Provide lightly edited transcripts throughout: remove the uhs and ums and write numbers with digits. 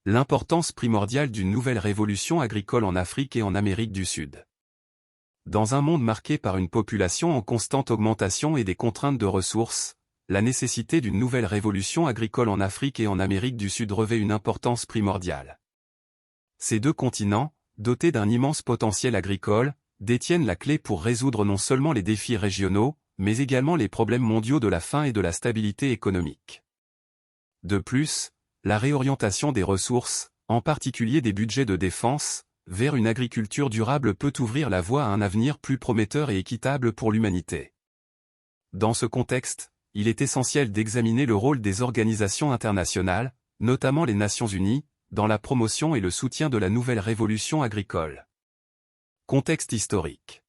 L'importance primordiale d'une nouvelle révolution agricole en Afrique et en Amérique du Sud. Dans un monde marqué par une population en constante augmentation et des contraintes de ressources, la nécessité d'une nouvelle révolution agricole en Afrique et en Amérique du Sud revêt une importance primordiale. Ces deux continents, dotés d'un immense potentiel agricole, détiennent la clé pour résoudre non seulement les défis régionaux, mais également les problèmes mondiaux de la faim et de la stabilité économique. De plus, la réorientation des ressources, en particulier des budgets de défense, vers une agriculture durable peut ouvrir la voie à un avenir plus prometteur et équitable pour l'humanité. Dans ce contexte, il est essentiel d'examiner le rôle des organisations internationales, notamment les Nations Unies, dans la promotion et le soutien de la nouvelle révolution agricole. Contexte historique.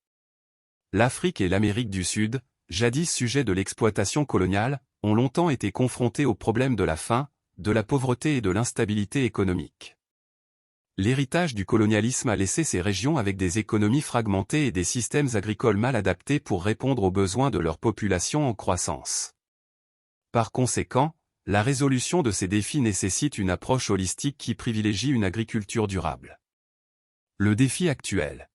L'Afrique et l'Amérique du Sud, jadis sujets de l'exploitation coloniale, ont longtemps été confrontés aux problèmes de la faim, de la pauvreté et de l'instabilité économique. L'héritage du colonialisme a laissé ces régions avec des économies fragmentées et des systèmes agricoles mal adaptés pour répondre aux besoins de leur population en croissance. Par conséquent, la résolution de ces défis nécessite une approche holistique qui privilégie une agriculture durable. Le défi actuel.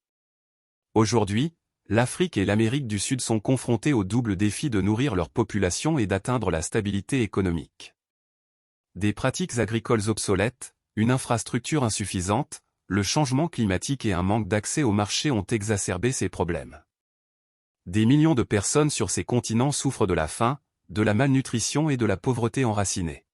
Aujourd'hui, l'Afrique et l'Amérique du Sud sont confrontées au double défi de nourrir leur population et d'atteindre la stabilité économique. Des pratiques agricoles obsolètes, une infrastructure insuffisante, le changement climatique et un manque d'accès au marché ont exacerbé ces problèmes. Des millions de personnes sur ces continents souffrent de la faim, de la malnutrition et de la pauvreté enracinée.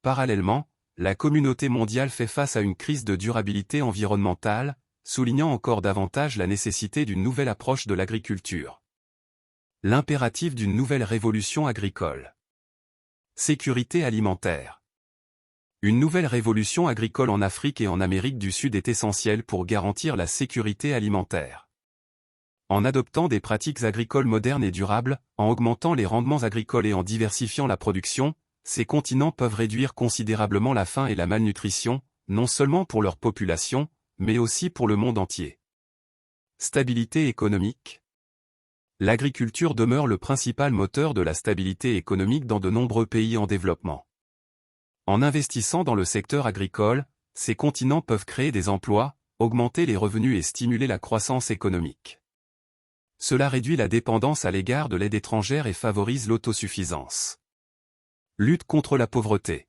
Parallèlement, la communauté mondiale fait face à une crise de durabilité environnementale, soulignant encore davantage la nécessité d'une nouvelle approche de l'agriculture. L'impératif d'une nouvelle révolution agricole. Sécurité alimentaire. Une nouvelle révolution agricole en Afrique et en Amérique du Sud est essentielle pour garantir la sécurité alimentaire. En adoptant des pratiques agricoles modernes et durables, en augmentant les rendements agricoles et en diversifiant la production, ces continents peuvent réduire considérablement la faim et la malnutrition, non seulement pour leur population, mais aussi pour le monde entier. Stabilité économique. L'agriculture demeure le principal moteur de la stabilité économique dans de nombreux pays en développement. En investissant dans le secteur agricole, ces continents peuvent créer des emplois, augmenter les revenus et stimuler la croissance économique. Cela réduit la dépendance à l'égard de l'aide étrangère et favorise l'autosuffisance. Lutte contre la pauvreté.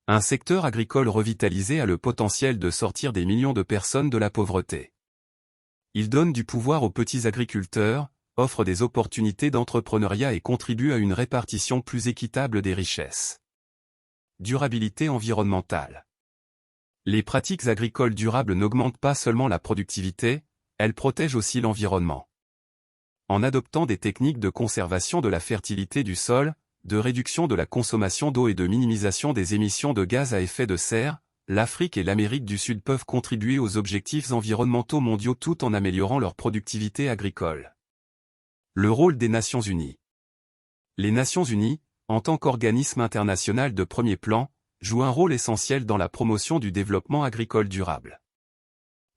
Un secteur agricole revitalisé a le potentiel de sortir des millions de personnes de la pauvreté. Il donne du pouvoir aux petits agriculteurs, offre des opportunités d'entrepreneuriat et contribue à une répartition plus équitable des richesses. Durabilité environnementale. Les pratiques agricoles durables n'augmentent pas seulement la productivité, elles protègent aussi l'environnement. En adoptant des techniques de conservation de la fertilité du sol, de réduction de la consommation d'eau et de minimisation des émissions de gaz à effet de serre, l'Afrique et l'Amérique du Sud peuvent contribuer aux objectifs environnementaux mondiaux tout en améliorant leur productivité agricole. Le rôle des Nations Unies. Les Nations Unies, en tant qu'organisme international de premier plan, jouent un rôle essentiel dans la promotion du développement agricole durable.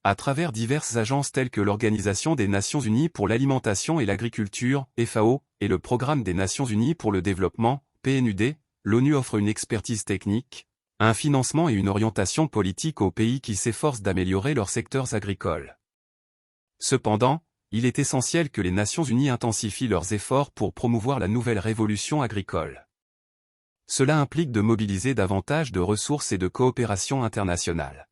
À travers diverses agences telles que l'Organisation des Nations Unies pour l'alimentation et l'agriculture, FAO, et le Programme des Nations Unies pour le développement, PNUD, l'ONU offre une expertise technique, un financement et une orientation politique aux pays qui s'efforcent d'améliorer leurs secteurs agricoles. Cependant, il est essentiel que les Nations Unies intensifient leurs efforts pour promouvoir la nouvelle révolution agricole. Cela implique de mobiliser davantage de ressources et de coopération internationale.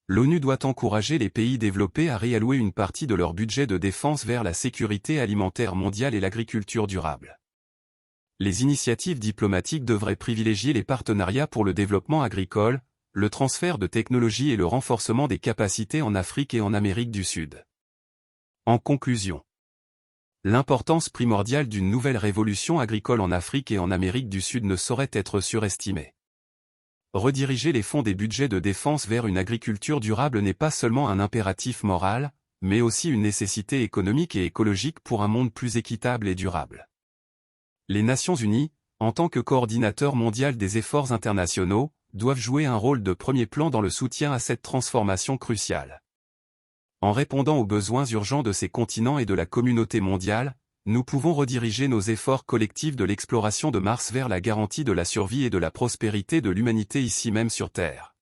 L'ONU doit encourager les pays développés à réallouer une partie de leur budget de défense vers la sécurité alimentaire mondiale et l'agriculture durable. Les initiatives diplomatiques devraient privilégier les partenariats pour le développement agricole, le transfert de technologies et le renforcement des capacités en Afrique et en Amérique du Sud. En conclusion, l'importance primordiale d'une nouvelle révolution agricole en Afrique et en Amérique du Sud ne saurait être surestimée. Rediriger les fonds des budgets de défense vers une agriculture durable n'est pas seulement un impératif moral, mais aussi une nécessité économique et écologique pour un monde plus équitable et durable. Les Nations Unies, en tant que coordinateur mondial des efforts internationaux, doivent jouer un rôle de premier plan dans le soutien à cette transformation cruciale. En répondant aux besoins urgents de ces continents et de la communauté mondiale, Nous pouvons rediriger nos efforts collectifs de l'exploration de Mars vers la garantie de la survie et de la prospérité de l'humanité ici même sur Terre.